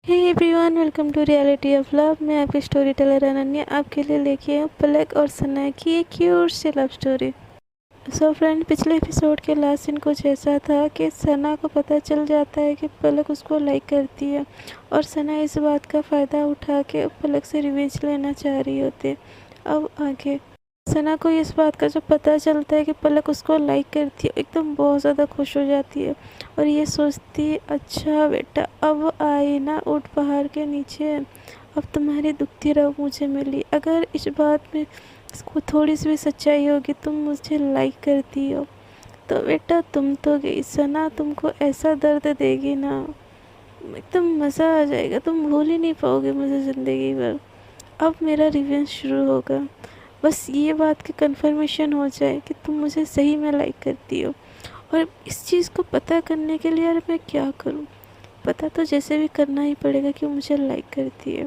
Hey everyone, welcome to reality of love. मैं आपकी story teller Ananya आपके लिए लेके हूँ पलक और सना की एक क्यूट सी लव स्टोरी। सो फ्रेंड, पिछले एपिसोड के लास्ट सीन कुछ ऐसा था कि सना को पता चल जाता है कि पलक उसको लाइक करती है और सना इस बात का फ़ायदा उठा के पलक से रिवेंज लेना चाह रही होती है। अब आगे सना को इस बात का जब पता चलता है कि पलक उसको लाइक करती है, एकदम बहुत ज़्यादा खुश हो जाती है और ये सोचती है, अच्छा बेटा अब आई ना ऊँट पहाड़ के नीचे, अब तुम्हारी दुखती रहो मुझे मिली। अगर इस बात में इसको थोड़ी सी भी सच्चाई होगी, तुम मुझे लाइक करती हो तो बेटा तुम तो गई, सना तुमको ऐसा दर्द देगी ना, एकदम मज़ा आ जाएगा, तुम भूल ही नहीं पाओगे मुझे ज़िंदगी भर। अब मेरा रिवेंज शुरू होगा, बस ये बात की कंफर्मेशन हो जाए कि तुम मुझे सही में लाइक करती हो। और इस चीज़ को पता करने के लिए यार मैं क्या करूँ, पता तो जैसे भी करना ही पड़ेगा कि वो मुझे लाइक करती है।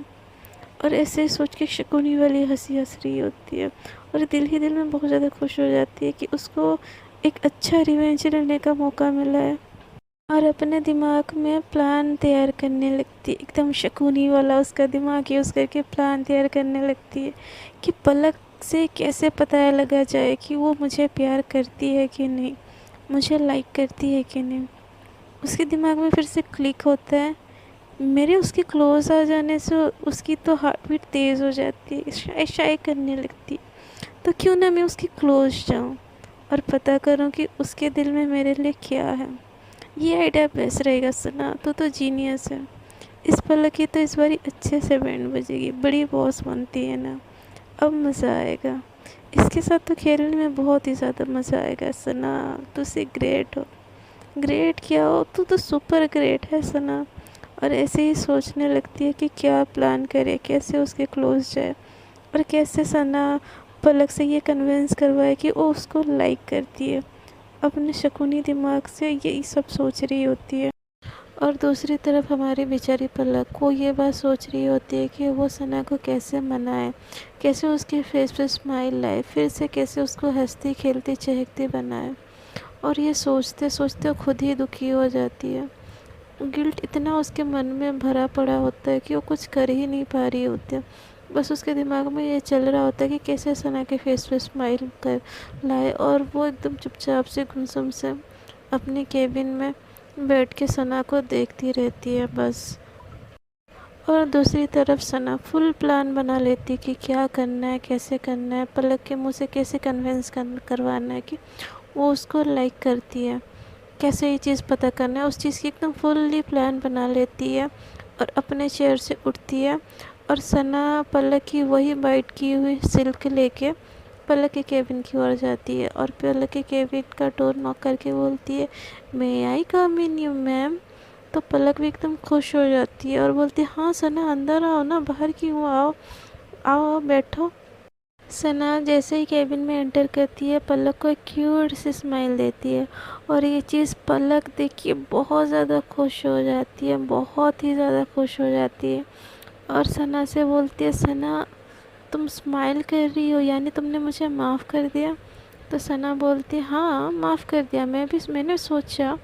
और ऐसे सोच के शकुनी वाली हंसी हंस रही होती है और दिल ही दिल में बहुत ज़्यादा खुश हो जाती है कि उसको एक अच्छा रिवेंज लेने का मौका मिला है। और अपने दिमाग में प्लान तैयार करने लगती है, एकदम शकुनी वाला उसका दिमाग यूज़ करके प्लान तैयार करने लगती है कि पलक से कैसे पता लगा जाए कि वो मुझे प्यार करती है कि नहीं, मुझे लाइक करती है कि नहीं। उसके दिमाग में फिर से क्लिक होता है, मेरे उसके क्लोज़ आ जाने से उसकी तो हार्ट बीट तेज़ हो जाती है, शाय शाय करने लगती है। तो क्यों ना मैं उसके क्लोज़ जाऊँ और पता करूँ कि उसके दिल में मेरे लिए क्या है। ये आइडिया बेस्ट रहेगा सना, तो जीनियस है। इस पलक की तो इस बारी अच्छे से बैंड बजेगी, बड़ी बॉस बनती है ना, अब मज़ा आएगा। इसके साथ तो खेलने में बहुत ही ज़्यादा मज़ा आएगा। सना तू से ग्रेट हो, ग्रेट क्या हो, तू तो सुपर ग्रेट है सना। और ऐसे ही सोचने लगती है कि क्या प्लान करे, कैसे उसके क्लोज जाए और कैसे सना पलक से ये कन्विंस करवाए कि वो उसको लाइक करती है। अपने शकुनी दिमाग से यही सब सोच रही होती है। और दूसरी तरफ हमारी बेचारी पलक को ये बात सोच रही होती है कि वो सना को कैसे मनाए, कैसे उसके फेस पे स्माइल लाए, फिर से कैसे उसको हंसती खेलती चहकती बनाए। और ये सोचते सोचते खुद ही दुखी हो जाती है। गिल्ट इतना उसके मन में भरा पड़ा होता है कि वो कुछ कर ही नहीं पा रही होती है। बस उसके दिमाग में ये चल रहा होता है कि कैसे सना के फेस पे स्माइल कर लाए, और वो एकदम चुपचाप से गुमसुम से अपने केबिन में बैठ के सना को देखती रहती है बस। और दूसरी तरफ सना फुल प्लान बना लेती कि क्या करना है, कैसे करना है, पलक के मुंह से कैसे कन्विंस करवाना है कि वो उसको लाइक करती है, कैसे ये चीज़ पता करना है, उस चीज़ की एकदम फुल्ली प्लान बना लेती है। और अपने चेयर से उठती है और सना पलक की वही बाइट की हुई सिल्क लेके पलक के केबिन की ओर जाती है और पलक के केबिन का डोर नॉक करके बोलती है, मे आई कम इन यू मैम। तो पलक भी एकदम खुश हो जाती है और बोलती है, हाँ सना अंदर आओ ना, बाहर क्यों, आओ आओ बैठो। सना जैसे ही केबिन में एंटर करती है, पलक को एक क्यूट सी स्माइल देती है और ये चीज़ पलक देख के बहुत ज़्यादा खुश हो जाती है, बहुत ही ज़्यादा खुश हो जाती है। और सना से बोलती है, सना तुम स्माइल कर रही हो, यानी तुमने मुझे माफ़ कर दिया। तो सना बोलती है, हाँ माफ़ कर दिया, मैंने सोचा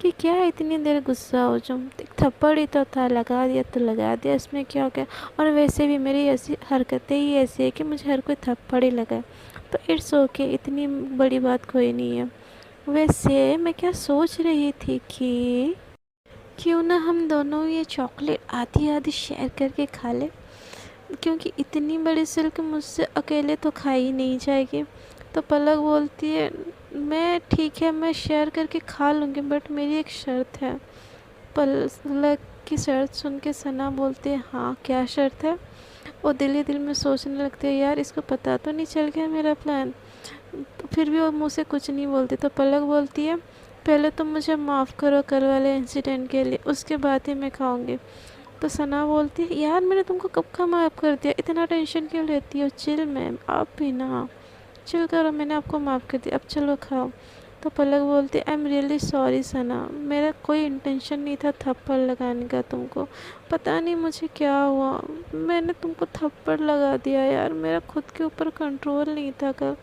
कि क्या इतनी देर गुस्सा हो जाऊँ, एक थप्पड़ ही तो था, लगा दिया तो लगा दिया, इसमें क्या हो गया। और वैसे भी मेरी ऐसी हरकतें ही ऐसी है कि मुझे हर कोई थप्पड़ ही लगाए, तो इट्स ओके, इतनी बड़ी बात कोई नहीं है। वैसे मैं क्या सोच रही थी कि क्यों ना हम दोनों ये चॉकलेट आधी आधी शेयर करके खा लें, क्योंकि इतनी बड़ी सिल्क मुझसे अकेले तो खाई नहीं जाएगी। तो पलक बोलती है, मैं ठीक है, मैं शेयर करके खा लूँगी, बट मेरी एक शर्त है। पलक की शर्त सुन के सना बोलती है, हाँ क्या शर्त है। वो दिल ही दिल में सोचने लगते हैं, यार इसको पता तो नहीं चल गया मेरा प्लान। तो फिर भी वो मुँह से कुछ नहीं बोलती। तो पलक बोलती है, पहले तुम मुझे माफ़ करो कल वाले इंसिडेंट के लिए, उसके बाद ही मैं खाऊंगी। तो सना बोलती है, यार मैंने तुमको कब का माफ़ कर दिया, इतना टेंशन क्यों लेती हो, चिल मैम आप भी ना, चिल करो, मैंने आपको माफ़ कर दिया, अब चलो खाओ। तो पलक बोलती है, आई एम रियली सॉरी सना, मेरा कोई इंटेंशन नहीं था थप्पड़ लगाने का तुमको, पता नहीं मुझे क्या हुआ, मैंने तुमको थप्पड़ लगा दिया यार, मेरा खुद के ऊपर कंट्रोल नहीं था कल।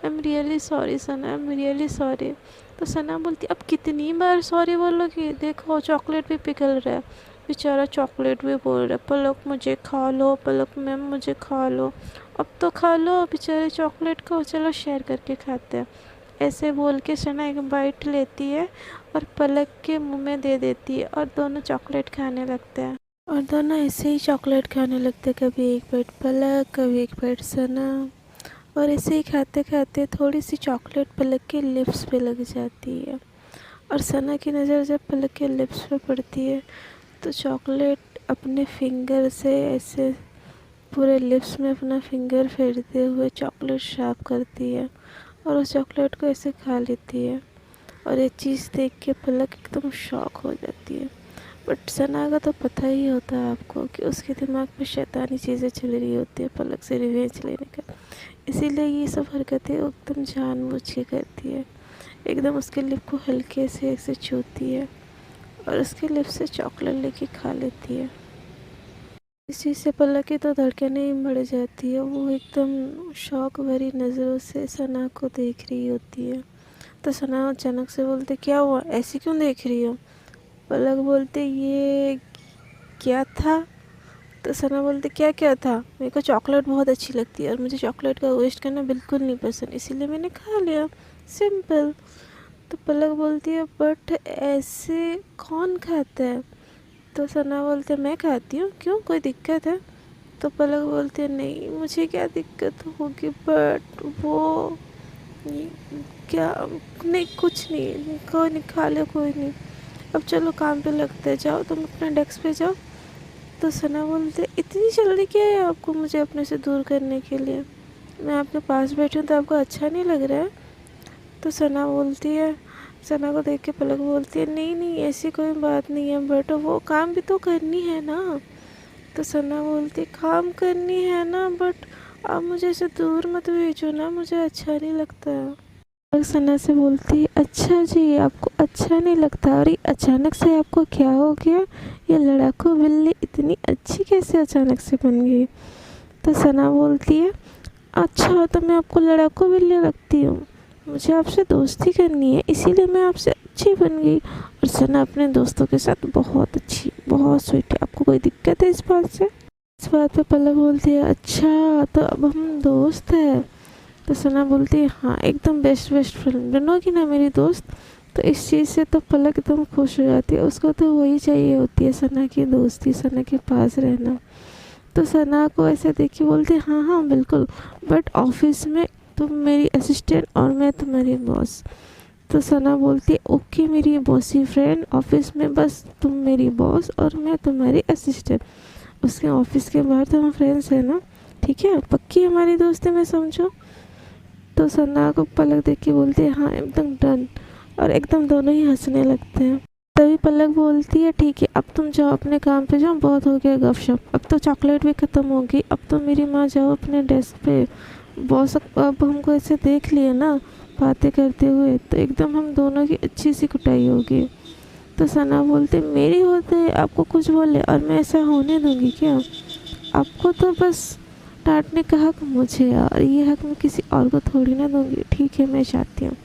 I am really sorry Sana, I am really sorry. तो सना बोलती, अब कितनी बार सॉरी बोलोगी, देखो चॉकलेट भी पिघल रहा है। बेचारा चॉकलेट भी बोल रहा है, पलक मुझे खा लो, पलक मैम मुझे खा लो, अब तो खा लो बेचारे चॉकलेट को, चलो शेयर करके खाते हैं। ऐसे बोल के सना एक बाइट लेती है और पलक के मुंह में दे देती है और दोनों चॉकलेट खाने लगते हैं। और दोनों ऐसे ही चॉकलेट खाने लगते हैं, कभी एक बाइट पलक, कभी एक बाइट सना। और ऐसे ही खाते खाते थोड़ी सी चॉकलेट पलक के लिप्स पे लग जाती है और सना की नज़र जब पलक के लिप्स पे पड़ती है तो चॉकलेट अपने फिंगर से ऐसे पूरे लिप्स में अपना फिंगर फेरते हुए चॉकलेट साफ करती है और उस चॉकलेट को ऐसे खा लेती है। और ये चीज़ देख के पलक एकदम शॉक हो जाती है। बट सना का तो पता ही होता है आपको कि उसके दिमाग में शैतानी चीज़ें चल रही होती है पलक से रिवेंज लेने का, इसीलिए ये सब हरकतें एकदम जानबूझ के करती है। एकदम उसके लिप को हल्के से ऐसे छूती है और उसके लिप से चॉकलेट लेके खा लेती है। इस चीज़ से पलक की तो धड़कनें ही बढ़ जाती है, वो एकदम शौक भरी नज़रों से सना को देख रही होती है। तो सना अचानक से बोलते, क्या हुआ, ऐसी क्यों देख रही हो? पलक बोलते, ये क्या था? तो सना बोलते, क्या क्या था? मेरे को चॉकलेट बहुत अच्छी लगती है और मुझे चॉकलेट का वेस्ट करना बिल्कुल नहीं पसंद, इसीलिए मैंने खा लिया, सिंपल। तो पलक बोलती है, बट ऐसे कौन खाता है? तो सना बोलते, मैं खाती हूँ, क्यों, कोई दिक्कत है? तो पलक बोलते, नहीं मुझे क्या दिक्कत होगी, बट वो क्या, नहीं कुछ नहीं, कोई नहीं, खा लो, कोई नहीं, अब चलो काम पे लगते हैं, जाओ तुम अपने डेस्क पे जाओ। तो सना बोलते, इतनी जल्दी क्या है आपको मुझे अपने से दूर करने के लिए? मैं आपके पास बैठी हूँ तो आपको अच्छा नहीं लग रहा है? तो सना बोलती है, सना को देख के पलक बोलती है, नहीं नहीं ऐसी कोई बात नहीं है, बट वो काम भी तो करनी है ना। तो सना बोलती, काम करनी है ना, बट आप मुझे ऐसे दूर मत भेजो ना, मुझे अच्छा नहीं लगता। और सना से बोलती, अच्छा जी आपको अच्छा नहीं लगता, और ये अचानक से आपको क्या हो गया? ये लड़ाकू बिल्ली इतनी अच्छी कैसे अचानक से बन गई? तो सना बोलती है, अच्छा तो मैं आपको लड़ाकू बिल्ली लगती हूँ, मुझे आपसे दोस्ती करनी है इसीलिए मैं आपसे अच्छी बन गई। और सना अपने दोस्तों के साथ बहुत अच्छी, बहुत स्वीट है, आपको कोई दिक्कत है इस बात से? इस बात पे पलक बोलती है, अच्छा तो अब हम दोस्त हैं? तो सना बोलती है, हाँ एकदम बेस्ट बेस्ट फ्रेंड बनोगी ना मेरी दोस्त? तो इस चीज़ से तो पलक एकदम खुश हो जाती है, उसको तो वही चाहिए होती है, सना की दोस्ती, सना के पास रहना। तो सना को ऐसे देख के बोलती है, हाँ हाँ बिल्कुल, बट ऑफिस में तुम मेरी असिस्टेंट और मैं तुम्हारी बॉस। तो सना बोलती है, ओके मेरी बॉसी फ्रेंड, ऑफिस में बस तुम मेरी बॉस और मैं तुम्हारी असिस्टेंट, उसके ऑफिस के बाहर तो हम फ्रेंड्स हैं ना, ठीक है, पक्की हमारी दोस्ती में समझो। तो सना को पलक देख के बोलती है, हाँ एकदम डन, और एकदम दोनों ही हंसने लगते हैं। तभी पलक बोलती है, ठीक है अब तुम जाओ अपने काम पे जाओ, बहुत हो गया गपशप, अब तो चॉकलेट भी ख़त्म हो गई, अब तो मेरी माँ जाओ अपने डेस्क पे, बॉस अब हमको ऐसे देख लिए ना बातें करते हुए तो एकदम हम दोनों की अच्छी सी कुटाई होगी। तो सना बोलते, मेरी होते आपको कुछ बोले और मैं ऐसा होने दूंगी क्या? आपको तो बस डांटने का हक मुझे है और ये हक मैं किसी और को थोड़ी ना दूंगी, ठीक है मैं चाहती हूँ,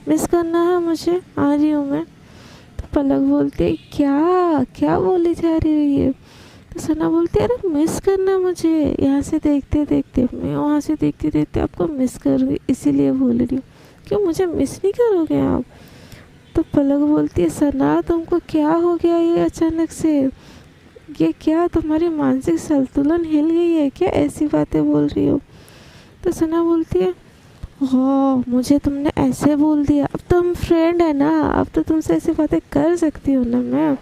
मिस करना है मुझे, आ रही हूँ मैं। तो पलक बोलती, क्या क्या बोली जा रही है ये? तो सना बोलती, अरे मिस करना मुझे, यहाँ से देखते देखते मैं वहाँ से देखते देखते आपको मिस कर रही, इसीलिए बोल रही हूँ, क्यों मुझे मिस नहीं करोगे आप? तो पलक बोलती है, सना तुमको क्या हो गया ये अचानक से, ये क्या तुम्हारी मानसिक संतुलन हिल गई है क्या, ऐसी बातें बोल रही हो? तो सना बोलती है, हाँ मुझे तुमने ऐसे बोल दिया, अब तो हम फ्रेंड है ना, अब तो तुमसे ऐसी बातें कर सकती हूँ ना मैं।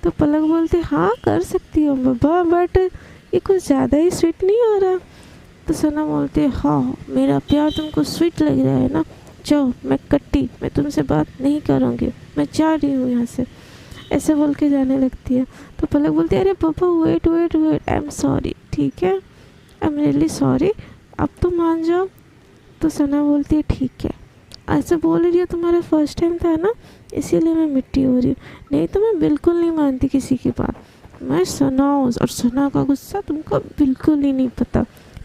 तो पलक बोलती, हाँ कर सकती हूँ बाबा, बट ये कुछ ज़्यादा ही स्वीट नहीं हो रहा? तो सना बोलती है, हाँ मेरा प्यार तुमको स्वीट लग रहा है ना, जाओ मैं कट्टी, मैं तुमसे बात नहीं करूँगी, मैं जा रही हूँ यहाँ से, ऐसे बोल के जाने लगती है। तो पलक बोलती है, अरे पापा wait wait wait, I am sorry, ठीक है आई एम रियली सॉरी, अब तो मान जाओ। तो सना बोलती है, ठीक है, ऐसे बोल रही हो, तुम्हारा फर्स्ट टाइम था ना इसीलिए मैं मिट्टी हो रही हूँ, नहीं तो मैं बिल्कुल नहीं मानती किसी की बात, मैं सना हूँ और सना का गुस्सा तुमको बिल्कुल ही नहीं पता,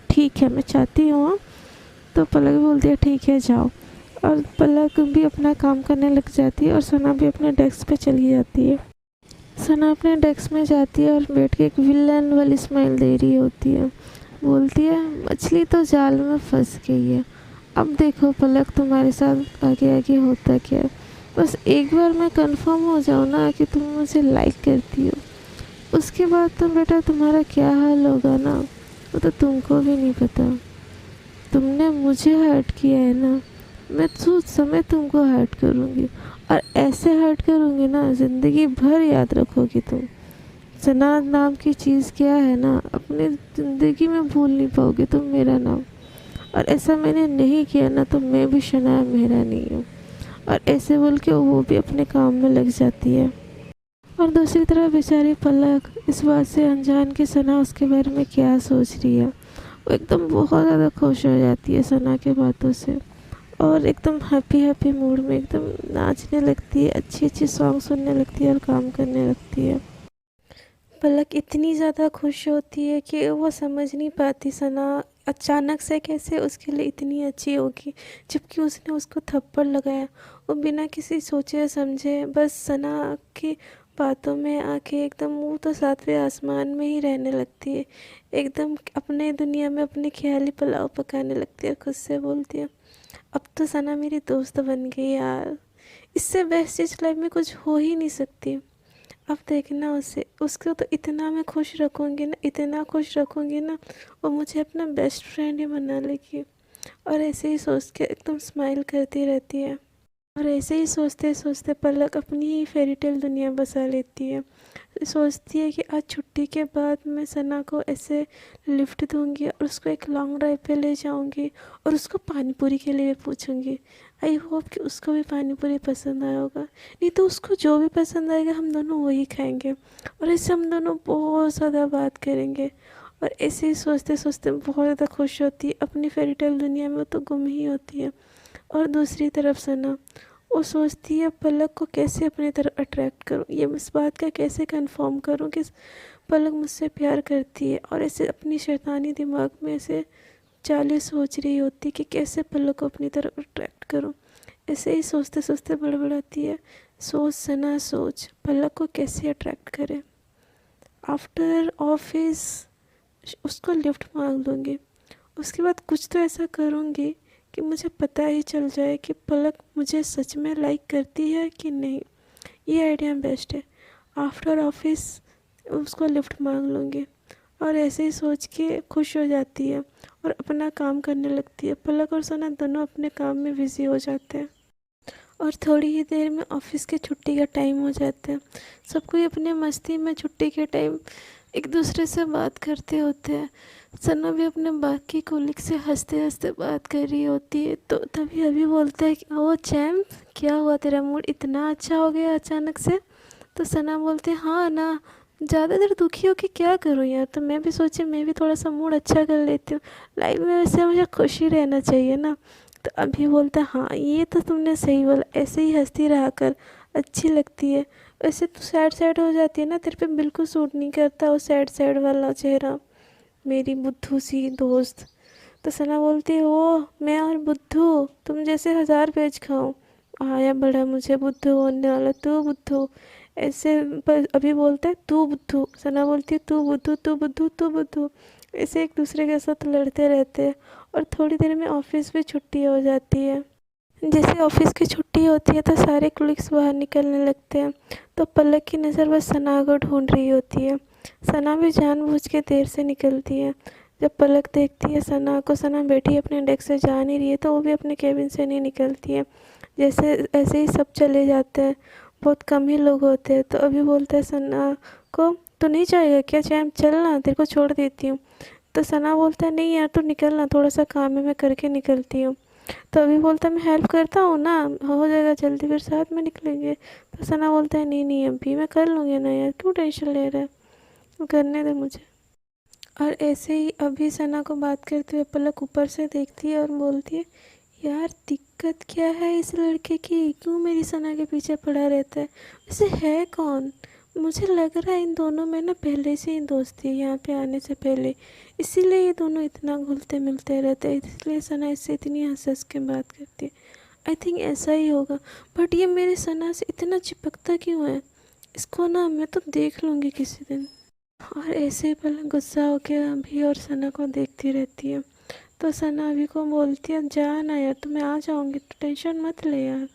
ठीक है मैं चाहती हूँ। तो पलक बोलती है, ठीक है जाओ, और पलक भी अपना काम करने लग जाती है और सना भी अपने डेस्क पे चली जाती है। सना अपने डेस्क में जाती है और बैठ के एक विलन वाली स्माइल दे रही होती है। बोलती है, मछली तो जाल में फंस गई है, अब देखो पलक तुम्हारे साथ आगे आगे होता क्या है। बस एक बार मैं कंफर्म हो जाऊँ ना कि तुम मुझे लाइक करती हो, उसके बाद तो बेटा तुम्हारा क्या हाल होगा ना, वो तो तुमको भी नहीं पता। तुमने मुझे हर्ट किया है ना, मैं सोच समय तुमको हर्ट करूँगी, और ऐसे हर्ट करूँगी ना ज़िंदगी भर याद रखोगी तुम। सना नाम की चीज़ क्या है ना, अपनी ज़िंदगी में भूल नहीं पाओगे तुम मेरा नाम। और ऐसा मैंने नहीं किया ना तो मैं भी शनाया मेरा नहीं हूँ। और ऐसे बोल के वो भी अपने काम में लग जाती है। और दूसरी तरफ बेचारी पलक इस बात से अनजान कि सना उसके बारे में क्या सोच रही है। वो एकदम बहुत ज़्यादा खुश हो जाती है सना के बातों से, और एकदम हैप्पी हैप्पी मूड में एकदम नाचने लगती है, अच्छी अच्छी सॉन्ग सुनने लगती है और काम करने लगती है। पलक इतनी ज़्यादा खुश होती है कि वो समझ नहीं पाती सना अचानक से कैसे उसके लिए इतनी अच्छी होगी, जबकि उसने उसको थप्पड़ लगाया। वो बिना किसी सोचे समझे बस सना की बातों में आके एकदम मुँह तो सातवें आसमान में ही रहने लगती है, एकदम अपने दुनिया में अपने ख्याली पुलाव पकाने लगती है। खुद से बोलती है, अब तो सना मेरी दोस्त बन गई यार, इससे बेस्ट चीज़ लाइफ में कुछ हो ही नहीं सकती। अब देखना उसे, उसको तो इतना मैं खुश रखूँगी ना, इतना खुश रखूँगी ना, वो मुझे अपना बेस्ट फ्रेंड ही बना लेगी। और ऐसे ही सोच के एकदम स्माइल करती रहती है। और ऐसे ही सोचते सोचते पलक अपनी ही फेरी टेल दुनिया बसा लेती है। सोचती है कि आज छुट्टी के बाद मैं सना को ऐसे लिफ्ट दूंगी और उसको एक लॉन्ग ड्राइव पे ले जाऊंगी, और उसको पानी पूरी के लिए पूछूंगी। आई होप कि उसको भी पानी पूरी पसंद आया होगा, नहीं तो उसको जो भी पसंद आएगा हम दोनों वही खाएंगे, और ऐसे हम दोनों बहुत ज़्यादा बात करेंगे। और ऐसे ही सोचते सोचते बहुत ज़्यादा खुश होती है, अपनी फेरी टेल दुनिया में वो तो गुम ही होती है। और दूसरी तरफ सना, वो सोचती है पलक को कैसे अपनी तरफ अट्रैक्ट करूँ, ये इस बात का कैसे कंफर्म करूँ कि पलक मुझसे प्यार करती है। और ऐसे अपनी शैतानी दिमाग में ऐसे चालें सोच रही होती कि कैसे पलक को अपनी तरफ अट्रैक्ट करूँ। ऐसे ही सोचते सोचते बड़बड़ाती है, सोच सना सोच, पलक को कैसे अट्रैक्ट करें। आफ्टर ऑफिस उसको लिफ्ट मांग लूँगी, उसके बाद कुछ तो ऐसा करूँगी कि मुझे पता ही चल जाए कि पलक मुझे सच में लाइक करती है कि नहीं। ये आइडिया बेस्ट है। आफ्टर ऑफिस उसको लिफ्ट मांग लूँगी, और ऐसे ही सोच के खुश हो जाती है और अपना काम करने लगती है। पलक और सना दोनों अपने काम में बिज़ी हो जाते हैं, और थोड़ी ही देर में ऑफिस के छुट्टी का टाइम हो जाता है। सब कोई अपने मस्ती में छुट्टी के टाइम एक दूसरे से बात करते होते हैं। सना भी अपने बाकी कोलिग से हंसते हंसते बात कर रही होती है, तो तभी अभी बोलता है कि ओ चैम्प, क्या हुआ तेरा मूड इतना अच्छा हो गया अचानक से। तो सना बोलते हैं, हाँ ना, ज़्यादा देर दुखी हो के क्या करूँ यार, तो मैं भी सोची मैं भी थोड़ा सा मूड अच्छा कर लेती हूँ, लाइफ में वैसे मुझे खुशी रहना चाहिए ना। तो अभी बोलता है, हाँ ये तो तुमने सही बोला, ऐसे ही हंसती रहा कर, अच्छी लगती है। वैसे तो सैड सैड हो जाती है ना, तेरे पे बिल्कुल सूट नहीं करता वो सैड सैड वाला चेहरा, मेरी बुद्धू सी दोस्त। तो सना बोलती है, ओ मैं और बुद्धू तुम जैसे 1000 पेज खाऊं, आया बड़ा मुझे बुद्धू बोलने वाला, तू बुद्धू। ऐसे पर अभी बोलता है तू बुद्धू, सना बोलती है तू बुद्धू तू बुद्धू तू बुद्धू। ऐसे एक दूसरे के साथ लड़ते रहते हैं। और थोड़ी देर में ऑफिस में छुट्टी हो जाती है। जैसे ऑफिस की छुट्टी होती है तो सारे क्लिक्स बाहर निकलने लगते हैं, तो पलक की नज़र बस सना को ढूंढ रही होती है। सना भी जानबूझ के देर से निकलती है। जब पलक देखती है सना को, सना बैठी अपने डेस्क से जा नहीं रही है, तो वो भी अपने केबिन से नहीं निकलती है। जैसे ऐसे ही सब चले जाते हैं, बहुत कम ही लोग होते हैं। तो अभी बोलता है सना को, तो नहीं जाएगा क्या चैम, चलना तेरे को छोड़ देती हूँ। तो सना बोलता है, नहीं यार तू निकलना, थोड़ा सा काम है मैं करके निकलती हूँ। तो अभी बोलता है, मैं हेल्प करता हूँ ना, हो जाएगा जल्दी, फिर साथ में निकलेंगे। तो सना बोलता है, नहीं नहीं अभी मैं कर लूँगी ना यार, क्यों टेंशन ले रहा है, करने दे मुझे। और ऐसे ही अभी सना को बात करते हुए पलक ऊपर से देखती है और बोलती है, यार दिक्कत क्या है इस लड़के की, क्यों मेरी सना के पीछे पड़ा रहता है, वैसे है कौन। मुझे लग रहा है इन दोनों में ना पहले से ही दोस्ती है, यहाँ पे आने से पहले, इसीलिए ये दोनों इतना घुलते मिलते रहते हैं, इसलिए सना इससे इतनी हंस हंस के बात करती है। आई थिंक ऐसा ही होगा, बट ये मेरे सना से इतना चिपकता क्यों है, इसको ना मैं तो देख लूँगी किसी दिन। और ऐसे ही पलक गुस्सा होके अभी और सना को देखती रहती है। तो सना अभी को बोलती है, जा ना यार, तो मैं आ जाऊँगी, तो टेंशन मत ले यार।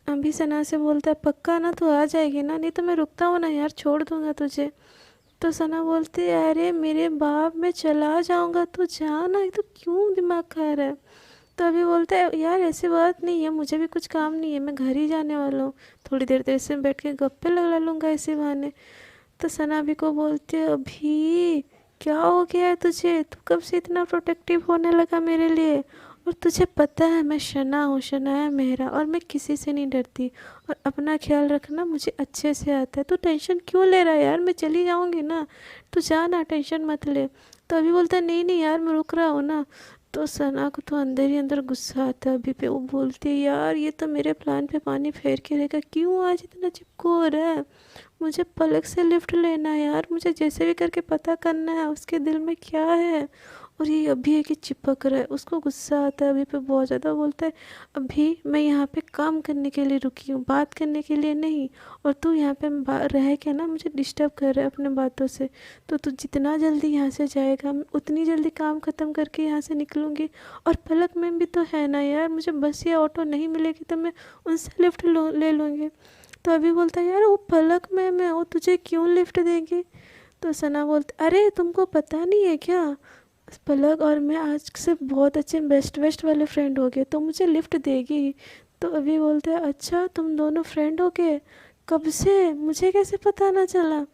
अभी सना से बोलता है, पक्का ना तू आ जाएगी ना, नहीं तो मैं रुकता हूँ ना यार, छोड़ दूँगा तुझे। तो सना बोलती है, अरे मेरे बाप, मैं चला जाऊँगा, तू जा ना, ये तो क्यों दिमाग खा रहा है। तो अभी बोलता है, यार ऐसी बात नहीं है, मुझे भी कुछ काम नहीं है, मैं घर ही जाने वाला हूँ, थोड़ी देर तेरे से बैठ के गप्पे लगा लूँगा इसी बहाने। तो सना अभी को बोलती है, अभी क्या हो गया है तुझे, तू कब से इतना प्रोटेक्टिव होने लगा मेरे लिए। और तुझे पता है मैं शना हूँ, शना है मेरा, और मैं किसी से नहीं डरती, और अपना ख्याल रखना मुझे अच्छे से आता है। तू टेंशन क्यों ले रहा है यार, मैं चली जाऊँगी ना, तू जा ना, टेंशन मत ले। तो अभी बोलता है, नहीं नहीं यार, मैं रुक रहा हूँ ना। तो सना को तो अंदर ही अंदर गुस्सा आता है अभी पे। वो बोलती है, यार ये तो मेरे प्लान पे पानी फेर के रहेगा, क्यों आज इतना चिपको हो रहा है। मुझे पलक से लिफ्ट लेना है यार, मुझे जैसे भी करके पता करना है उसके दिल में क्या है। और ये अभी है कि चिपक रहा है, उसको गुस्सा आता है अभी पे बहुत ज़्यादा। बोलता है, अभी मैं यहाँ पे काम करने के लिए रुकी हूँ, बात करने के लिए नहीं। और तू यहाँ पे रह के ना मुझे डिस्टर्ब कर रहा है अपने बातों से। तो तू जितना जल्दी यहाँ से जाएगा, मैं उतनी जल्दी काम ख़त्म करके यहाँ से निकलूँगी। और पलक मैम भी तो है ना यार, मुझे बस या ऑटो नहीं मिलेगी तो मैं उनसे लिफ्ट ले लूँगी। तो अभी बोलता है, यार वो पलक मैम है, वो तुझे क्यों लिफ्ट देगी। तो सना बोलती, अरे तुमको पता नहीं है क्या, पलक और मैं आज से बहुत अच्छे बेस्ट बेस्ट वाले फ्रेंड हो गए, तो मुझे लिफ्ट देगी। तो अभी बोलते हैं, अच्छा तुम दोनों फ्रेंड हो गए, कब से, मुझे कैसे पता ना चला।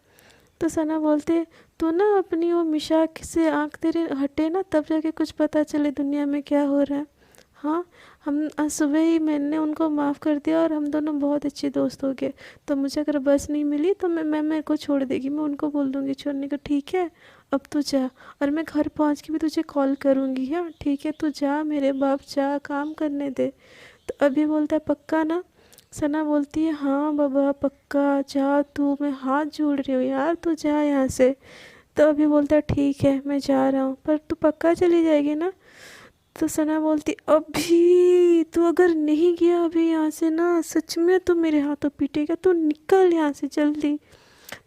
तो सना बोलते, तो ना अपनी वो मिशाक से आँख तेरे हटे ना, तब जाके कुछ पता चले दुनिया में क्या हो रहा है। हाँ, हम आज सुबह ही मैंने उनको माफ़ कर दिया और हम दोनों बहुत अच्छे दोस्त हो गए। तो मुझे अगर बस नहीं मिली तो मैं मेरे को छोड़ देगी, मैं उनको बोल दूँगी छोड़ने को, ठीक है अब तू जा। और मैं घर पहुँच के भी तुझे कॉल करूँगी, हाँ ठीक है, तू जा मेरे बाप, जा काम करने दे। तो अभी बोलता है, पक्का ना। सना बोलती है, हाँ बाबा पक्का, जा तू, मैं हाथ जोड़ रही हूँ यार, तू जा यहाँ से। तो अभी बोलता है, ठीक है मैं जा रहा हूँ, पर तू पक्का चली जाएगी ना। तो सना बोलती, अभी तू अगर नहीं गया अभी यहाँ से ना, सच में तू मेरे हाथों पीटेगा, तू निकल यहाँ से जल्दी।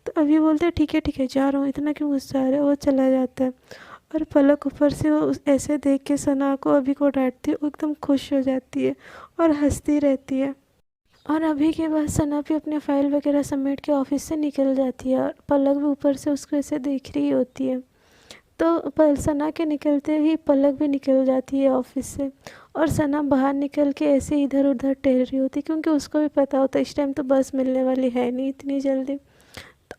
तो अभी बोलते हैं, ठीक है जा रहा हूँ, इतना क्यों गुस्सा आ रहा है। वो चला जाता है। और पलक ऊपर से वो ऐसे देख के सना को अभी को डांटती है, वो एकदम खुश हो जाती है और हंसती रहती है। और अभी के बाद सना भी अपने फाइल वगैरह समेट के ऑफिस से निकल जाती है, और पलक भी ऊपर से उसको ऐसे देख रही होती है। तो सना के निकलते ही पलक भी निकल जाती है ऑफिस से। और सना बाहर निकल के ऐसे इधर उधर टहल रही होती, क्योंकि उसको भी पता होता है इस टाइम तो बस मिलने वाली है नहीं इतनी जल्दी।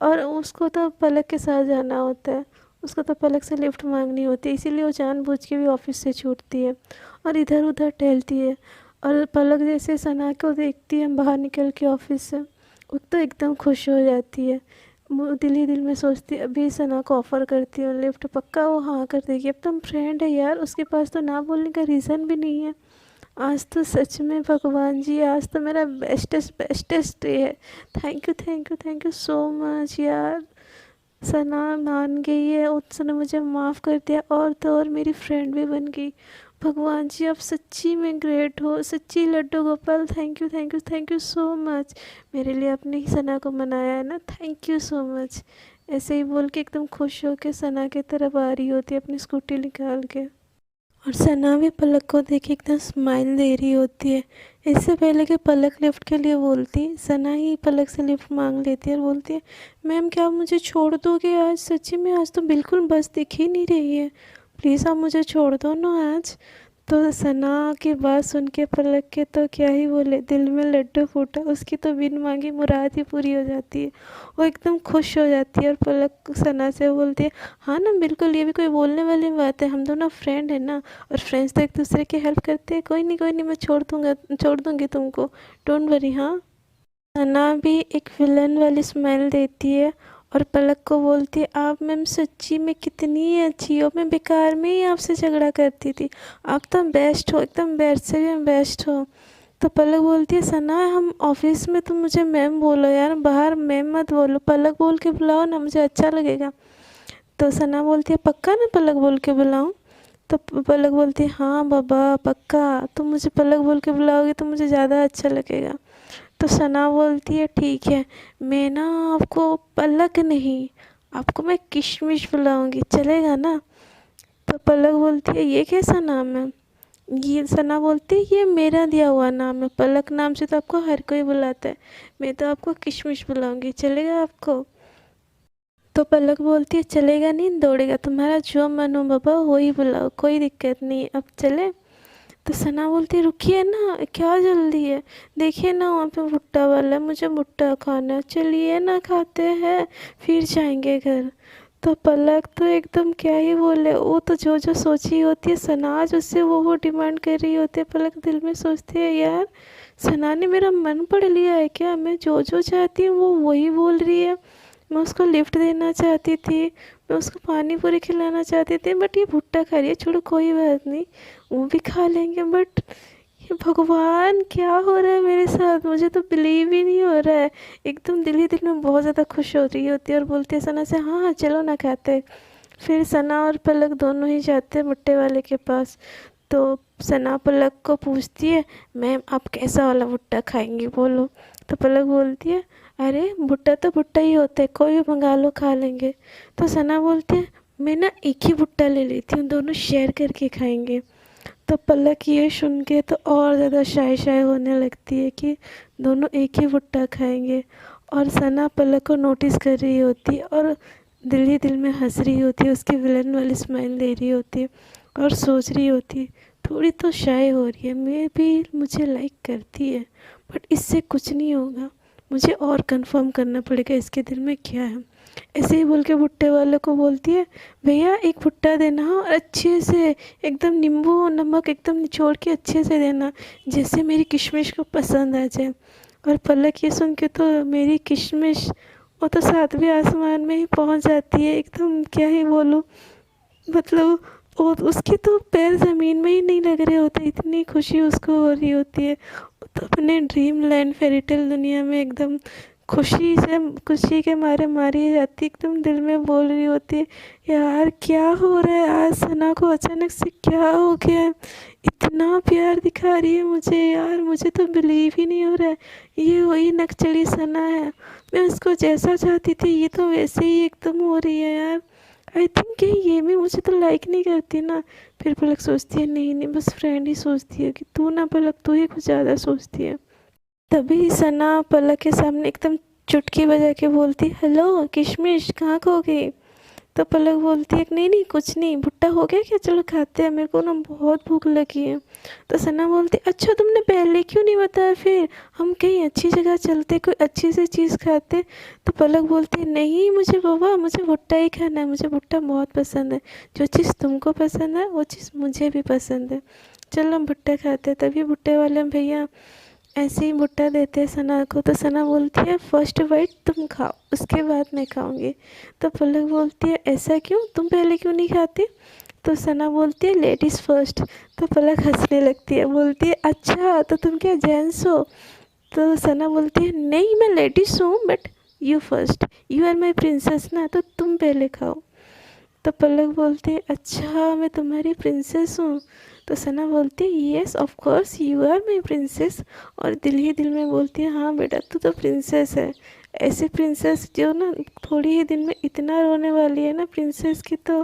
और उसको तो पलक के साथ जाना होता है, उसको तो पलक से लिफ्ट मांगनी होती है, इसीलिए वो जानबूझ के भी ऑफिस से छूटती है और इधर उधर टहलती है। और पलक जैसे सना को देखती है बाहर निकल के ऑफिस से, वो तो एकदम खुश हो जाती है। वो दिल ही दिल में सोचती है, अभी सना को ऑफ़र करती हूँ लिफ्ट, पक्का वो हाँ कर देगी। अब तुम फ्रेंड है यार, उसके पास तो ना बोलने का रीज़न भी नहीं है। आज तो सच में भगवान जी, आज तो मेरा बेस्टेस्ट बेस्टेस्ट डे है। थैंक यू सो मच यार। सना मान गई है, उसने मुझे माफ़ कर दिया, और तो और मेरी फ्रेंड भी बन गई। भगवान जी आप सच्ची में ग्रेट हो, सच्ची Laddu Gopal, thank you so much. मेरे लिए आपने ही सना को मनाया है ना, थैंक यू सो मच। ऐसे ही बोल के एकदम खुश हो के सना की तरफ आ रही होती है अपनी स्कूटी निकाल के। और सना भी पलक को देख के एकदम स्माइल दे रही होती है। इससे पहले कि पलक लिफ्ट के लिए बोलती, सना ही पलक से लिफ्ट मांग लेती है और बोलती है, मैम क्या आप मुझे छोड़ दोगे आज, सच्ची में आज तो बिल्कुल बस दिख ही नहीं रही है, प्लीज़ आप मुझे छोड़ दो ना आज। तो सना की बात सुन के पलक के तो क्या ही बोले, दिल में लड्डू फूटा, उसकी तो बिन मांगी मुराद ही पूरी हो जाती है। वो एकदम खुश हो जाती है और पलक सना से बोलती है, हाँ ना बिल्कुल, ये भी कोई बोलने वाली बात है, हम दोनों फ्रेंड है ना, और फ्रेंड्स तो एक दूसरे की हेल्प करते हैं, कोई नहीं मैं छोड़ दूँगी तुमको, डोंट वरी। हाँ, सना भी एक विलन वाली स्माइल देती है और पलक को बोलती है, आप मैम सच्ची में कितनी अच्छी हो, मैं बेकार में ही आपसे झगड़ा करती थी, आप तो बेस्ट हो, एकदम बेस्ट से भी बेस्ट हो। तो पलक बोलती है, सना हम ऑफिस में तुम मुझे मैम बोलो यार, बाहर मैम मत बोलो, पलक बोल के बुलाओ ना, मुझे अच्छा लगेगा। तो सना बोलती है, पक्का ना पलक बोल के बुलाऊं। तो पलक बोलती है, हाँ बाबा पक्का, तुम मुझे पलक बोल के बुलाओगे तो मुझे ज़्यादा अच्छा लगेगा। तो सना बोलती है ठीक है, मैं ना आपको पलक नहीं, आपको मैं किशमिश बुलाऊंगी, चलेगा ना? तो पलक बोलती है ये कैसा नाम है? ये सना बोलती है ये मेरा दिया हुआ नाम है, पलक नाम से तो आपको हर कोई बुलाता है, मैं तो आपको किशमिश बुलाऊंगी, चलेगा आपको? तो पलक बोलती है चलेगा नहीं दौड़ेगा, तुम्हारा जो मन हो बाबा वही बुलाओ, कोई दिक्कत नहीं, अब चले? तो सना बोलती है रुकिए ना, क्या जल्दी है, देखिए ना वहाँ पे भुट्टा वाला है, मुझे भुट्टा खाना है, चलिए ना खाते हैं, फिर जाएंगे घर। तो पलक तो एकदम क्या ही बोले, वो तो जो जो सोची होती है सनाज उससे वो डिमांड कर रही होती है। पलक दिल में सोचती है यार सना ने मेरा मन पढ़ लिया है क्या, मैं जो जो चाहती हूँ वो वही बोल रही है। मैं उसको लिफ्ट देना चाहती थी, मैं उसको पानी पूरी खिलाना चाहती थी, बट ये भुट्टा खा रही है, छोड़ो कोई बात नहीं, वो भी खा लेंगे। बट ये भगवान क्या हो रहा है मेरे साथ, मुझे तो बिलीव ही नहीं हो रहा है। एकदम दिल ही दिल में बहुत ज़्यादा खुश हो रही होती है और बोलती है सना से हाँ हाँ चलो ना खाते। फिर सना और पलक दोनों ही जाते हैं भुट्टे वाले के पास। तो सना पलक को पूछती है मैम आप कैसा वाला भुट्टा खाएंगी बोलो? तो पलक बोलती है अरे भुट्टा तो भुट्टा ही होता है, कोई भी मंगा लो खा लेंगे। तो सना बोलती है मैं ना एक ही भुट्टा ले लेती हूँ, दोनों शेयर करके खाएंगे। तो पलक ये सुन के तो और ज़्यादा शाय शाय होने लगती है कि दोनों एक ही भुट्टा खाएंगे। और सना पलक को नोटिस कर रही होती है और दिल ही दिल में हंस रही होती है, उसकी विलन वाली स्माइल दे रही होती है और सोच रही होती है थोड़ी तो शाय हो रही है, मैं भी मुझे लाइक करती है, बट इससे कुछ नहीं होगा, मुझे और कंफर्म करना पड़ेगा इसके दिल में क्या है। ऐसे ही बोल के भुट्टे वाले को बोलती है भैया एक भुट्टा देना और अच्छे से एकदम नींबू और नमक एकदम निचोड़ के अच्छे से देना, जैसे मेरी किशमिश को पसंद आ जाए। और पलक ये सुन के तो मेरी किशमिश वो तो सातवें आसमान में ही पहुंच जाती है, एकदम क्या ही बोलूँ, मतलब वो उसके तो पैर ज़मीन में ही नहीं लग रहे होते, इतनी खुशी उसको हो रही होती है। वो तो अपने ड्रीम लैंड फेरीटेल दुनिया में एकदम खुशी के मारे मारी जाती, एकदम दिल में बोल रही होती है यार क्या हो रहा है, आज सना को अचानक से क्या हो गया है, इतना प्यार दिखा रही है मुझे यार, मुझे तो बिलीव ही नहीं हो रहा है ये वही नकचली सना है, मैं उसको जैसा चाहती थी ये तो वैसे ही एकदम हो रही है यार। आई थिंक कि ये भी मुझे तो लाइक नहीं करती ना। फिर पलक सोचती है नहीं नहीं बस फ्रेंड ही सोचती है कि तू ना पलक तू ही कुछ ज़्यादा सोचती है। तभी सना पलक के सामने एकदम चुटकी बजा के बोलती हेलो किशमिश कहाँ खो गई? तो पलक बोलती है नहीं नहीं कुछ नहीं, भुट्टा हो गया क्या, चलो खाते हैं, मेरे को ना बहुत भूख लगी है। तो सना बोलती अच्छा तुमने पहले क्यों नहीं बताया, फिर हम कहीं अच्छी जगह चलते कोई अच्छी सी चीज़ खाते। तो पलक बोलती है नहीं मुझे बाबा मुझे भुट्टा ही खाना है, मुझे भुट्टा बहुत पसंद है, जो चीज़ तुमको पसंद है वो चीज़ मुझे भी पसंद है, चलो हम भुट्टा खाते हैं। तभी भुट्टे वाले भैया ऐसे ही भुट्टा देते हैं सना को। तो सना बोलती है फर्स्ट बाइट तुम खाओ उसके बाद मैं खाऊंगी। तो पलक बोलती है ऐसा क्यों, तुम पहले क्यों नहीं खाती? तो सना बोलती है लेडीज़ फर्स्ट। तो पलक हंसने लगती है, बोलती है अच्छा तो तुम क्या जेंट्स हो? तो सना बोलती है नहीं मैं लेडीज़ हूँ but you first, you are my princess ना, तो तुम पहले खाओ। तो पलक बोलती है अच्छा मैं तुम्हारी प्रिंसेस हूँ? तो सना बोलती है yes of course you are my princess. और दिल ही दिल में बोलती है हाँ बेटा तू तो प्रिंसेस है, ऐसी प्रिंसेस जो ना थोड़ी ही दिन में इतना रोने वाली है ना प्रिंसेस की, तो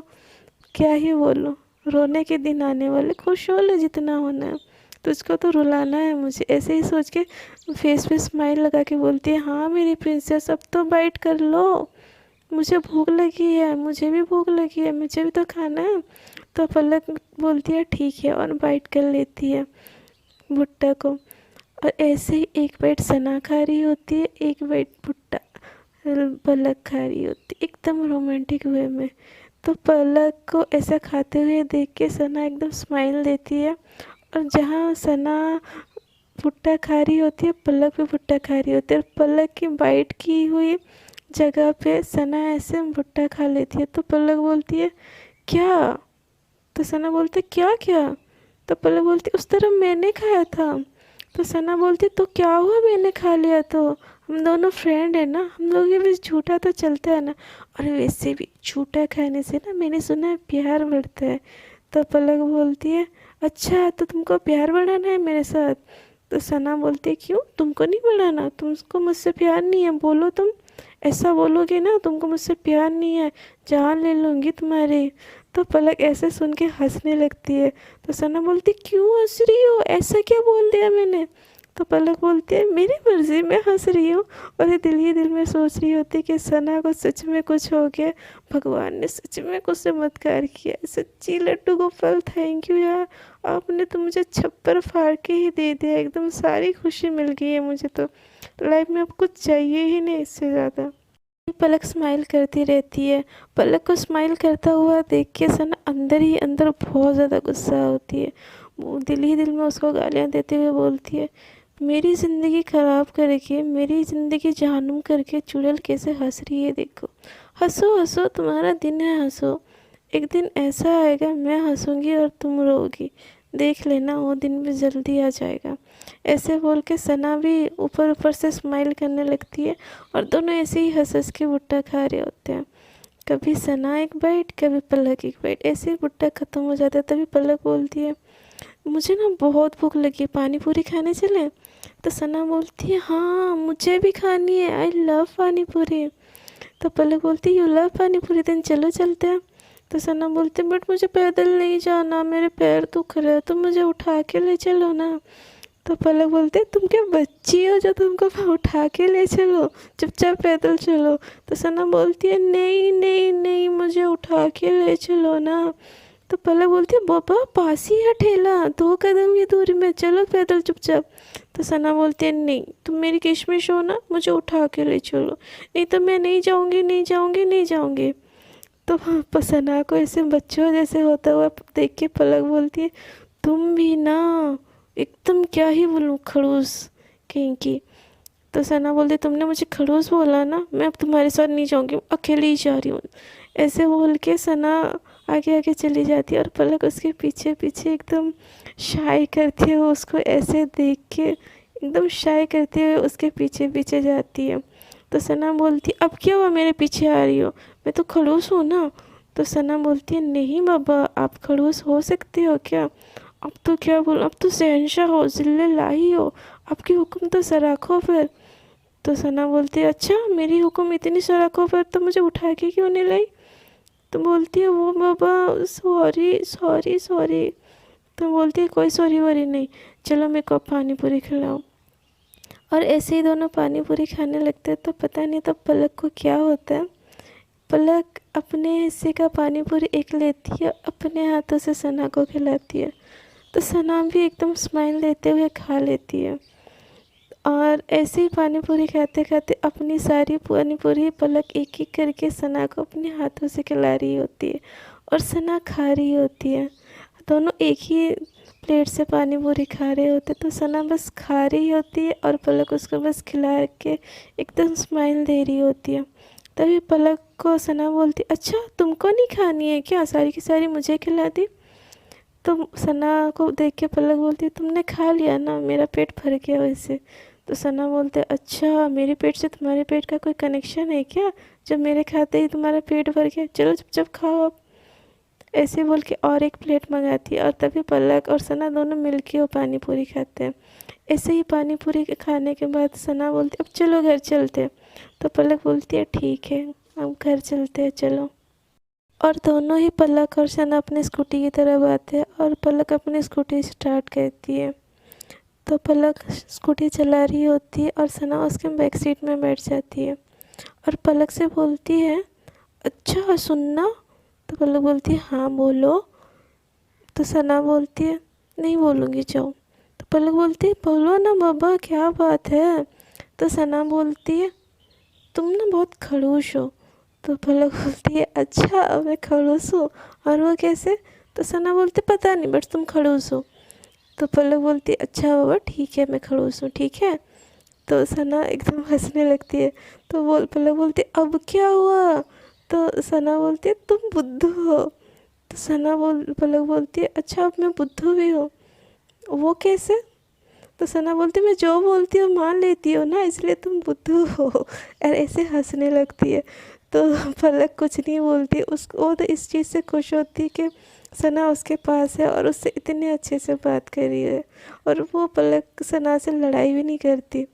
क्या ही बोलूँ, रोने के दिन आने वाले, खुश हो ले जितना होना है, तुझको तो रुलाना है मुझे, ऐसे ही सोच के फेस पे स्माइल लगा के बोलती है हाँ मेरी प्रिंसेस अब तो बाइट कर लो, मुझे भूख लगी है, मुझे भी भूख लगी है, मुझे भी तो खाना है। तो पलक बोलती है ठीक है और बाइट कर लेती है भुट्टा को। और ऐसे ही एक बाइट सना खा रही होती है, एक बाइट भुट्टा पलक खा रही होती है एकदम रोमांटिक वे में। तो पलक को ऐसा खाते हुए देख के सना एकदम स्माइल देती है, और जहाँ सना भुट्टा खा रही होती है पलक भी भुट्टा खा रही होती है, और पलक की बाइट की हुई जगह पे सना ऐसे भुट्टा खा लेती है। तो पलक बोलती है क्या? तो सना बोलती है क्या क्या? तो पलक बोलती उस तरफ मैंने खाया था। तो सना बोलती तो क्या हुआ मैंने खा लिया तो, हम दोनों फ्रेंड है ना, हम लोग के बीच झूठा तो चलता है ना, और वैसे भी झूठा खाने से ना मैंने सुना है प्यार बढ़ता है। तो पलक बोलती है अच्छा तो तुमको प्यार बढ़ाना है मेरे साथ? तो सना बोलती है क्यों, तुमको नहीं मिला, तुमको मुझसे प्यार नहीं है, बोलो तुम, ऐसा बोलोगे ना तुमको मुझसे प्यार नहीं है, जान ले लूँगी तुम्हारी। तो पलक ऐसे सुन के हंसने लगती है। तो सना बोलती क्यों हंस रही हो, ऐसा क्या बोल दिया मैंने। तो पलक बोलती है मेरी मर्जी, मैं हंस रही हूँ। और ये दिल ही दिल में सोच रही होती कि सना को सच में कुछ हो गया, भगवान ने सच में कुछ चमत्कार किया, सच्ची लड्डू गोपाल थैंक यू यार, आपने तो मुझे छप्पर फाड़ के ही दे दिया, एकदम सारी खुशी मिल गई है मुझे तो लाइफ में अब कुछ चाहिए ही नहीं इससे ज़्यादा। पलक स्माइल करती रहती है। पलक को स्माइल करता हुआ देख के सना अंदर ही अंदर बहुत ज़्यादा गुस्सा होती है। वो दिल ही दिल में उसको गालियाँ देते हुए बोलती है मेरी ज़िंदगी ख़राब करके, मेरी ज़िंदगी जहन्नुम करके चुड़ैल कैसे हंस रही है, देखो हंसो हंसो, तुम्हारा दिन है, हंसो, एक दिन ऐसा आएगा मैं हंसूंगी और तुम रोगी, देख लेना वो दिन भी जल्दी आ जाएगा। ऐसे बोल के सना भी ऊपर ऊपर से स्माइल करने लगती है और दोनों ऐसे ही हंस हंस के भुट्टा खा रहे होते हैं। कभी सना एक बाइट, कभी पलक एक बाइट, ऐसे ही भुट्टा ख़त्म हो जाता है। तभी पलक बोलती है मुझे ना बहुत भूख लगी है, पानी पूरी खाने चले। तो सना बोलती है हाँ मुझे भी खानी है, आई लव पानी पूरी। तो पलक बोलती है यू लव पानी पूरी, दिन चलो चलते हैं। तो सना बोलती बट मुझे पैदल नहीं जाना, मेरे पैर दुख रहे हैं, तुम मुझे उठा के ले चलो ना। तो पलक बोलते तुम क्या बच्ची हो जो तुमको उठा के ले चलो, चुपचाप पैदल चलो। तो सना बोलती है नहीं नहीं नहीं मुझे उठा के ले चलो ना। तो पलक बोलती है बाबा पास ही है ठेला, 2 कदम की दूरी में, चलो पैदल चुपचाप। तो सना बोलती है नहीं तुम मेरी किशमिश हो ना, मुझे उठा के ले चलो, नहीं तो मैं नहीं जाऊँगी नहीं जाऊँगी नहीं जाऊँगी। तो सना को ऐसे बच्चों जैसे होता हुआ देख के पलक बोलती है तुम भी ना एकदम क्या ही बोलूँ खड़ूस कहीं की। तो सना बोलती तुमने मुझे खड़ूस बोला ना, मैं अब तुम्हारे साथ नहीं जाऊँगी, अकेले ही जा रही हूँ। ऐसे बोल के सना आगे आगे चली जाती है और पलक उसके पीछे पीछे एकदम शाई करती है, उसको ऐसे देख के एकदम शाई करते हुए उसके पीछे पीछे जाती है। तो सना बोलती अब क्या हुआ मेरे पीछे आ रही हो, मैं तो खड़ूस हूँ ना। तो सना बोलती है नहीं बाबा आप खड़ूस हो सकते हो क्या, अब तो क्या बोल, अब तो शहंशाह हो, जिल्ले लाही हो, आपकी हुक्म तो सराखों पर। तो सना बोलती है अच्छा मेरी हुक्म इतनी सराखों पर, तो मुझे उठा के क्यों नहीं लाई। तो बोलती है वो बाबा सॉरी सॉरी सॉरी। तो बोलती है कोई सॉरी वॉरी नहीं, चलो मेरे को पानी पूरी खिलाओ। और ऐसे ही दोनों पानी पूरी खाने लगते हैं। तो पता नहीं तब पलक को क्या होता है, पलक अपने हिस्से का पानी पूरी एक लेती है, अपने हाथों से सना को खिलाती है। तो सना भी एकदम स्माइल देते हुए खा लेती है। और ऐसे ही पानी पूरी खाते खाते अपनी सारी पानी पूरी पलक एक एक करके सना को अपने हाथों से खिला रही होती है और सना खा रही होती है। दोनों एक ही प्लेट से पानी पूरी खा रहे होते, तो सना बस खा रही होती है और पलक उसको बस खिला के एकदम स्माइल दे रही होती है। तभी पलक को सना बोलती अच्छा तुमको नहीं खानी है क्या, सारी की सारी मुझे खिला दी। तो सना को देख के पलक बोलती तुमने खा लिया ना, मेरा पेट भर गया वैसे। तो सना बोलते अच्छा मेरे पेट से तुम्हारे पेट का कोई कनेक्शन है क्या, जब मेरे खाते ही तुम्हारा पेट भर गया, चलो चुपचाप खाओ अब। ऐसे बोल के और एक प्लेट मंगाती है और तभी पलक और सना दोनों मिल के वो पानी पूरी खाते हैं। ऐसे ही पानी पूरी खाने के बाद सना बोलती अब चलो घर चलते हैं। तो पलक बोलती है ठीक है हम घर चलते हैं चलो। और दोनों ही पलक और सना अपनी स्कूटी की तरफ आते हैं और पलक अपनी स्कूटी स्टार्ट करती है। तो पलक स्कूटी चला रही होती है और सना उसके बैक सीट में बैठ जाती है और पलक से बोलती है अच्छा सुनना। तो पलक बोलती है हाँ बोलो। तो सना बोलती है नहीं बोलूँगी जाओ। तो पलक बोलती है बोलो ना बाबा क्या बात है। तो सना बोलती है तुम ना बहुत खड़ूस हो। तो पलक बोलती है अच्छा मैं खड़ूस हूँ, और वो कैसे। तो सना बोलती पता नहीं बट तुम खड़ूस हो। तो पलक बोलती अच्छा बाबा ठीक है मैं खड़ूस हूँ ठीक है। तो सना एकदम हंसने लगती है। तो पलक बोलती अब क्या हुआ। तो सना बोलती है तुम बुद्धू हो। तो पलक बोलती है अच्छा अब मैं बुद्धू भी हूँ, वो कैसे। तो सना बोलती मैं जो बोलती हूँ मान लेती हूँ ना, इसलिए तुम बुद्धू हो। और ऐसे हंसने लगती है। तो पलक कुछ नहीं बोलती, उसको वो तो इस चीज़ से खुश होती कि सना उसके पास है और उससे इतने अच्छे से बात कर रही है, और वो पलक सना से लड़ाई भी नहीं करती।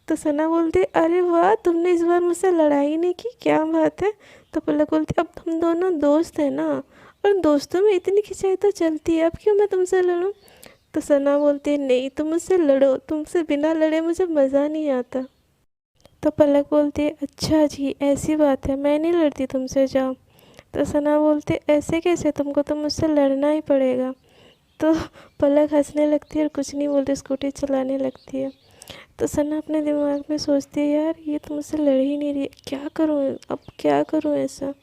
तो सना बोलती अरे वाह, तुमने इस बार मुझसे लड़ाई नहीं की, क्या बात है। तो पलक बोलती अब हम दोनों दोस्त हैं ना, और दोस्तों में इतनी खिंचाई तो चलती है, अब क्यों मैं तुमसे लड़ूं। तो सना बोलती है नहीं, तुम मुझसे लड़ो, तुमसे बिना लड़े मुझे मज़ा नहीं आता। तो पलक बोलती है अच्छा जी ऐसी बात है, मैं नहीं लड़ती तुमसे, जाओ। तो सना बोलती ऐसे कैसे, तुमको तो मुझसे लड़ना ही पड़ेगा। तो पलक हंसने लगती है और कुछ नहीं बोलती, स्कूटी चलाने लगती है। तो सना अपने दिमाग में सोचती है यार ये तो मुझसे लड़ ही नहीं रही, क्या करूँ अब, क्या करूँ ऐसा।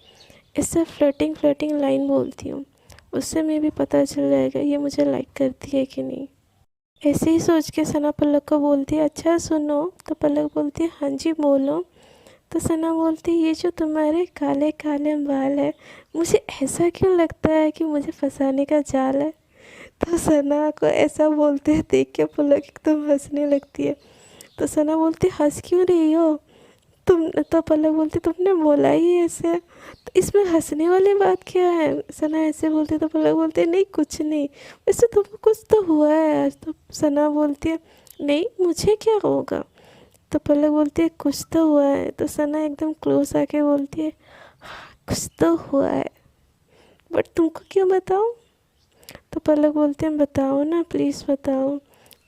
इससे फ्लर्टिंग फ्लर्टिंग लाइन बोलती हूँ, उससे मैं भी पता चल जाएगा ये मुझे लाइक करती है कि नहीं। ऐसे ही सोच के सना पलक को बोलती है अच्छा सुनो। तो पलक बोलती है हाँ जी बोलो। तो सना बोलती है ये जो तुम्हारे काले काले बाल है, मुझे ऐसा क्यों लगता है कि मुझे फंसाने का जाल है। तो सना को ऐसा बोलते देख के पलक एकदम हंसने लगती है। तो सना बोलती हंस क्यों रही हो तुम। तो पलक बोलती तुमने बोला ही ऐसे, तो इसमें हंसने वाली बात क्या है। सना ऐसे बोलती तो पलक बोलती नहीं कुछ नहीं, वैसे तुमको कुछ तो हुआ है आज। तो सना बोलती है नहीं मुझे क्या होगा। तो पलक बोलती है कुछ तो हुआ है। तो सना एकदम क्लोज आके बोलती है "हाँ, कुछ तो हुआ है, बट तुमको क्यों बताऊँ। तो पलक बोलते हैं बताओ ना प्लीज़ बताओ।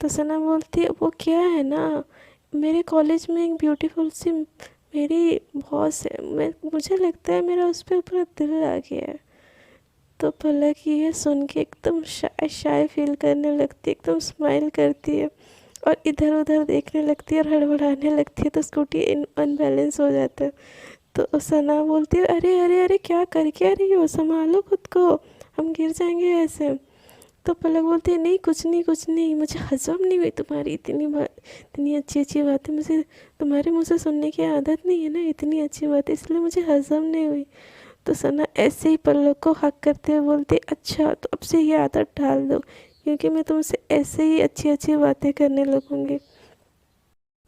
तो सना बोलती है वो क्या है ना, मेरे कॉलेज में एक ब्यूटीफुल सी मेरी बॉस है, मैं मुझे लगता है मेरा उस पर पूरा दिल आ गया है। तो पलक ये सुन के एकदम शाय शाय फील करने लगती है, एकदम स्माइल करती है और इधर उधर देखने लगती है और हड़बड़ाने लगती है। तो स्कूटी अनबैलेंस हो जाता है। तो सना बोलती है अरे अरे अरे क्या कर क्या रही हो, संभालो खुद को, हम गिर जाएंगे ऐसे। तो पलक बोलती है नहीं कुछ नहीं कुछ नहीं, मुझे हजम नहीं हुई तुम्हारी इतनी बात, इतनी अच्छी अच्छी बातें मुझे तुम्हारे मुँह से सुनने की आदत नहीं है ना, इतनी अच्छी बात इसलिए मुझे हजम नहीं हुई। तो सना ऐसे ही पलक को हक करते हुए बोलती अच्छा तो अब से ये आदत डाल दो, क्योंकि मैं तुमसे ऐसे ही अच्छी अच्छी बातें करने लगूंगी।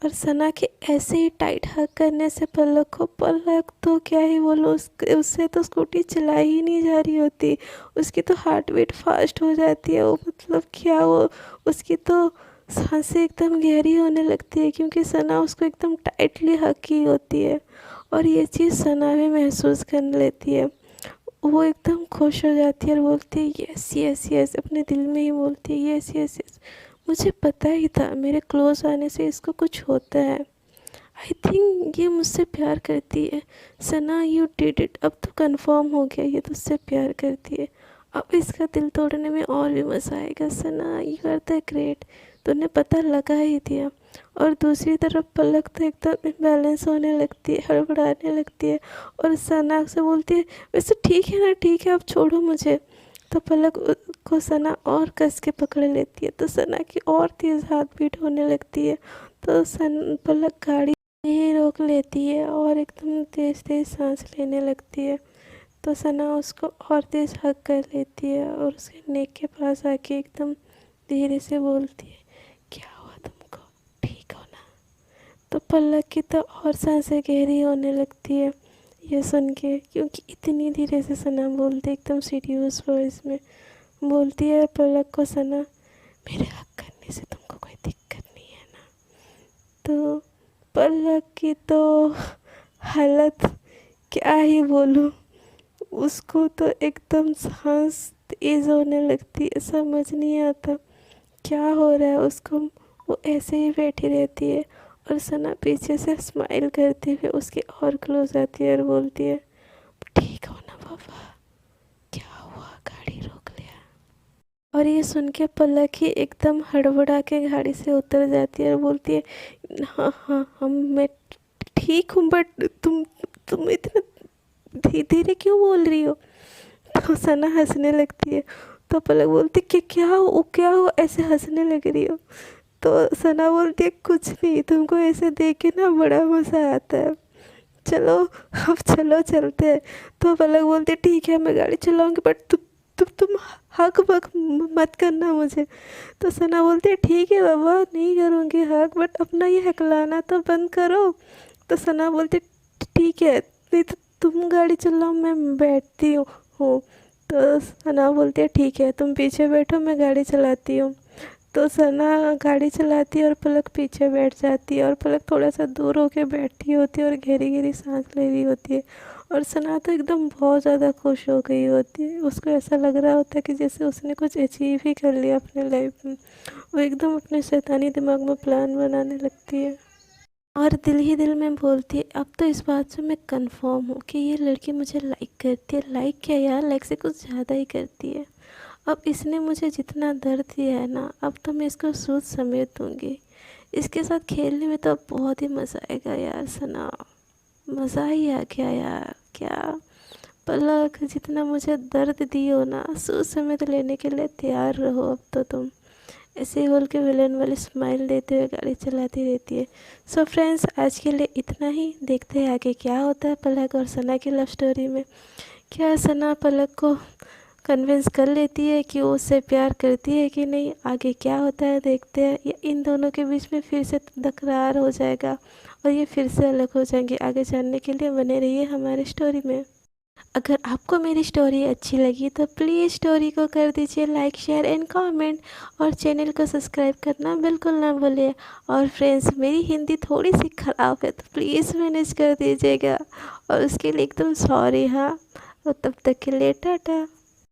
और सना के ऐसे ही टाइट हक करने से पलक तो क्या ही बोलो, उससे तो स्कूटी चलाई ही नहीं जा रही होती, उसकी तो हार्ट बीट फास्ट हो जाती है। वो मतलब क्या वो, उसकी तो सांसें एकदम गहरी होने लगती है, क्योंकि सना उसको एकदम टाइटली हक की होती है। और ये चीज़ सना भी महसूस कर लेती है। वो एकदम खुश हो जाती है और बोलती है यस यस यस, अपने दिल में ही बोलती है यस यस यस, मुझे पता ही था मेरे क्लोज आने से इसको कुछ होता है। आई थिंक ये मुझसे प्यार करती है। सना यू डिड इट, अब तो कंफर्म हो गया ये तुझसे प्यार करती है, अब इसका दिल तोड़ने में और भी मज़ा आएगा। सना यू आर द ग्रेट, तूने पता लगा ही दिया। और दूसरी तरफ पलक तो एकदम इम्बैलेंस होने लगती है, हड़बड़ाने लगती है और सना से बोलती है वैसे ठीक है ना, ठीक है अब छोड़ो मुझे। तो पलक को सना और कस के पकड़ लेती है, तो सना की और तेज़ हाथ बीट होने लगती है। तो पलक गाड़ी ही रोक लेती है और एकदम तेज़ तेज़ सांस लेने लगती है। तो सना उसको और तेज़ हग कर लेती है और उसके नेक के पास आके एकदम धीरे से बोलती है क्या हुआ तुमको, ठीक हो ना। तो पलक की तो और सांसें गहरी होने लगती है ये सुन के, क्योंकि इतनी धीरे से सना बोलती एकदम सीरियस वॉइस में बोलती है पलक को सना मेरे हक करने से तुमको कोई दिक्कत नहीं है ना। तो पलक की तो हालत क्या ही बोलूँ, उसको तो एकदम सांस तेज होने लगती है, समझ नहीं आता क्या हो रहा है उसको। वो ऐसे ही बैठी रहती है और सना पीछे से स्माइल करते हुए उसके और क्लोज आती है और बोलती है ठीक हो ना पापा, क्या हुआ गाड़ी रोक लिया। और ये सुन के पलक ही एकदम हड़बड़ा के गाड़ी से उतर जाती है और बोलती है हाँ हाँ हम मैं ठीक हूँ, बट तुम इतना धीरे क्यों बोल रही हो। तो सना हंसने लगती है। तो पलक बोलती कि क्या हो ऐसे हंसने लग रही हो। तो सना बोलती है कुछ नहीं, तुमको ऐसे देख के ना बड़ा मज़ा आता है, चलो अब चलो चलते हैं। तो पलक बोलती है ठीक है मैं गाड़ी चलाऊंगी, बट तुम हक बक मत करना मुझे। तो सना बोलती है ठीक है बाबा नहीं करूँगी हक, बट अपना ये हकलाना तो बंद करो। तो सना बोलती ठीक है, नहीं तो तुम गाड़ी चलाओ, मैं बैठती हूँ। तो सना बोलती है ठीक है, तुम पीछे बैठो, मैं गाड़ी चलाती हूँ। तो सना गाड़ी चलाती है और पलक पीछे बैठ जाती है, और पलक थोड़ा सा दूर होके बैठी होती है और गहरी गहरी सांस ले रही होती है। और सना तो एकदम बहुत ज़्यादा खुश हो गई होती है, उसको ऐसा लग रहा होता है कि जैसे उसने कुछ अचीव ही कर लिया अपने लाइफ में। वो एकदम अपने शैतानी दिमाग में प्लान बनाने लगती है, और दिल ही दिल में बोलती है अब तो इस बात से मैं कंफर्म हूँ कि ये लड़की मुझे लाइक करती है। लाइक क्या यार, लाइक से कुछ ज़्यादा ही करती है। अब इसने मुझे जितना दर्द दिया है ना, अब तो मैं इसको सूद समेत दूँगी। इसके साथ खेलने में तो अब बहुत ही मज़ा आएगा यार सना, मज़ा ही आ गया यार। क्या पलक, जितना मुझे दर्द दी हो ना, सूद समेत लेने के लिए तैयार रहो अब तो तुम। ऐसे ही बोल के विलन वाली स्माइल देते हुए गाड़ी चलाती रहती है। सो फ्रेंड्स, आज के लिए इतना ही। देखते हैं आगे क्या होता है पलक और सना की लव स्टोरी में। क्या सना पलक को कन्विंस कर लेती है कि वो उससे प्यार करती है कि नहीं? आगे क्या होता है देखते हैं। या इन दोनों के बीच में फिर से तकरार हो जाएगा और ये फिर से अलग हो जाएंगे? आगे जानने के लिए बने रहिए हमारे स्टोरी में। अगर आपको मेरी स्टोरी अच्छी लगी तो प्लीज़ स्टोरी को कर दीजिए लाइक, शेयर एंड कमेंट, और चैनल को सब्सक्राइब करना बिल्कुल ना भूलिए। और फ्रेंड्स, मेरी हिंदी थोड़ी सी ख़राब है तो प्लीज़ मैनेज कर दीजिएगा, और उसके लिए एकदम सॉरी। हाँ, और तब तक के लिए टाटा।